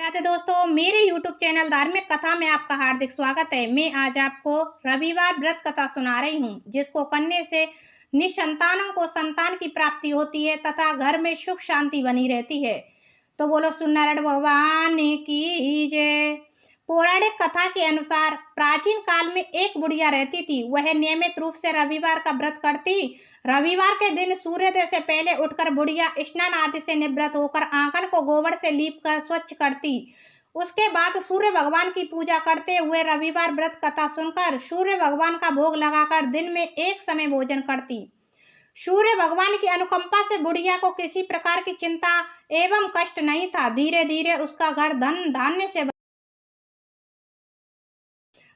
राधे दोस्तों, मेरे YouTube channel धार्मिक कथा में आपका हार्दिक स्वागत है। मैं आज आपको रविवार व्रत कथा सुना रही हूँ, जिसको करने से निसंतानों को संतान की प्राप्ति होती है तथा घर में सुख शांति बनी रहती है। तो बोलो सुनारायण भगवान की जय। पौराणिक कथा के अनुसार प्राचीन काल में एक बुढ़िया रहती थी। वह नियमित रूप से रविवार का व्रत करती। रविवार के दिन सूर्योदय से पहले उठकर बुढ़िया स्नान आदि से निवृत्त होकर आंगन को गोबर से लीप कर स्वच्छ करती। उसके बाद सूर्य भगवान की पूजा करते हुए रविवार व्रत कथा सुनकर सूर्य भगवान का भोग लगाकर दिन में एक समय भोजन करती। सूर्य भगवान की अनुकंपा से बुढ़िया को किसी प्रकार की चिंता एवं कष्ट नहीं था। धीरे धीरे उसका घर धन धान्य से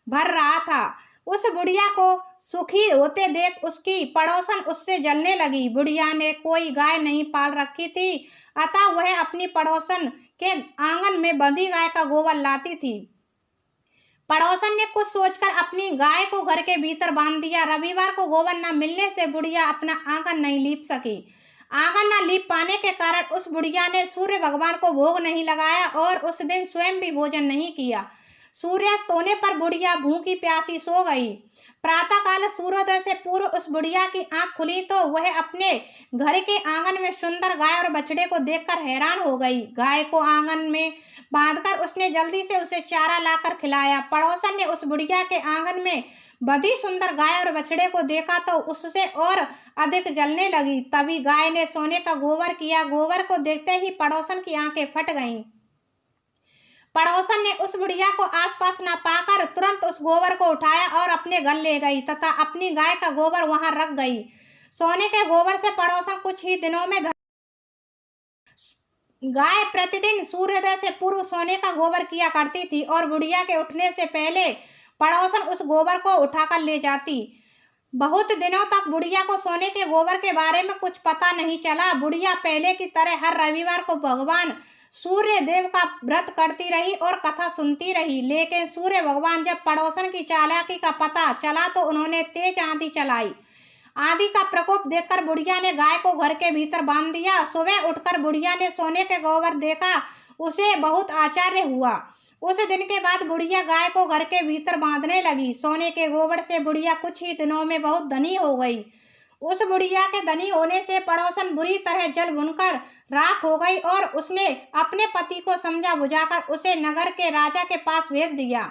भर रहा था। उस बुढ़िया को सुखी होते देख उसकी पड़ोसन उससे जलने लगी। बुढ़िया ने कोई गाय नहीं पाल रखी थी, अतः वह अपनी पड़ोसन के आंगन में बंधी गाय का गोबर लाती थी। पड़ोसन ने कुछ सोचकर अपनी गाय को घर के भीतर बांध दिया। रविवार को गोबर न मिलने से बुढ़िया अपना आंगन नहीं लीप सकी। आंगन न लीप पाने के कारण उस बुढ़िया ने सूर्य भगवान को भोग नहीं लगाया और उस दिन स्वयं भी भोजन नहीं किया। सूर्यास्त होने पर बुढ़िया भूखी प्यासी सो गई। प्रातःकाल सूर्योदय से पूर्व उस बुढ़िया की आंख खुली तो वह अपने घर के आंगन में सुंदर गाय और बछड़े को देखकर हैरान हो गई। गाय को आंगन में बांधकर उसने जल्दी से उसे चारा लाकर खिलाया। पड़ोसन ने उस बुढ़िया के आंगन में बधी सुंदर गाय और बछड़े को देखा तो उससे और अधिक जलने लगी। तभी गाय ने सोने का गोबर किया। गोबर को देखते ही पड़ोसन की आंखें फट गईं। पड़ोसन ने उस बुढ़िया को आसपास न पाकर तुरंत उस गोबर को उठाया और अपने घर ले गई तथा अपनी गाय का गोबर वहां रख गई। सोने के गोबर से पड़ोसन कुछ ही दिनों में गाय प्रतिदिन सूर्योदय से पूर्व सोने का गोबर किया करती थी और बुढ़िया के उठने से पहले पड़ोसन उस गोबर को उठाकर ले जाती। बहुत दिनों तक बुढ़िया को सोने के गोबर के बारे में कुछ पता नहीं चला। बुढ़िया पहले की तरह हर रविवार को भगवान सूर्य देव का व्रत करती रही और कथा सुनती रही। लेकिन सूर्य भगवान जब पड़ोसन की चालाकी का पता चला तो उन्होंने तेज आंधी चलाई। आंधी का प्रकोप देखकर बुढ़िया ने गाय को घर के भीतर बांध दिया। सुबह उठकर बुढ़िया ने सोने के गोबर देखा, उसे बहुत आश्चर्य हुआ। उस दिन के बाद बुढ़िया गाय को घर के भीतर बांधने लगी। सोने के गोबर से बुढ़िया कुछ ही दिनों में बहुत धनी हो गई। उस बुढ़िया के धनी होने से पड़ोसन बुरी तरह जल भुनकर राख हो गई और उसने अपने पति को समझा बुझाकर उसे नगर के राजा के पास भेज दिया।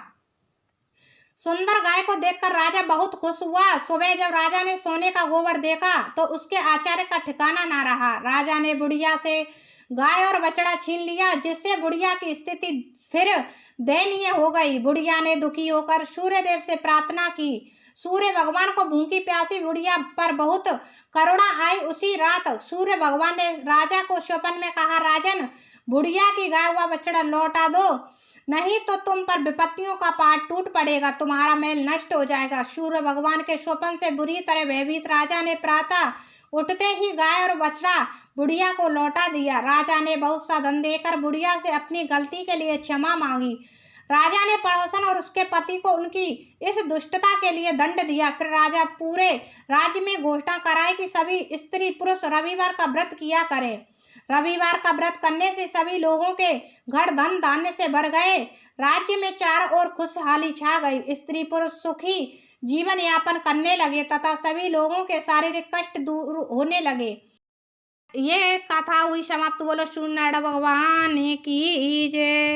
सुंदर गाय को देखकर राजा बहुत खुश हुआ। सुबह जब राजा ने सोने का गोबर देखा तो उसके आश्चर्य का ठिकाना ना रहा। राजा ने बुढ़िया से गाय और बछड़ा छीन लिया, जिससे बुढ़िया की स्थिति फिर दयनीय हो गई। बुढ़िया ने दुखी होकर सूर्यदेव से प्रार्थना की। सूर्य भगवान को भूखी प्यासी बुढ़िया पर बहुत करुणा आई। उसी रात सूर्य भगवान ने राजा को स्वप्न में कहा, राजन, बुढ़िया की गाय हुआ बछड़ा लौटा दो, नहीं तो तुम पर विपत्तियों का पहाड़ टूट पड़ेगा, तुम्हारा महल नष्ट हो जाएगा। सूर्य भगवान के स्वप्न से बुरी तरह भयभीत राजा ने प्रातः उठते ही गाय और बछड़ा बुढ़िया को लौटा दिया। राजा ने बहुत सा धन देकर बुढ़िया से अपनी गलती के लिए क्षमा मांगी। राजा ने पड़ोसन और उसके पति को उनकी इस दुष्टता के लिए दंड दिया। फिर राजा पूरे राज्य में घोषणा कराई कि सभी स्त्री पुरुष रविवार का व्रत किया करें। रविवार का व्रत करने से सभी लोगों के घर धन धान्य से भर गए। राज्य में चारों ओर खुशहाली छा गई। स्त्री पुरुष सुखी जीवन यापन करने लगे तथा सभी लोगों के शारीरिक कष्ट दूर होने लगे। ये कथा हुई समाप्त। बोलो सूर्यनारायण भगवान की जय।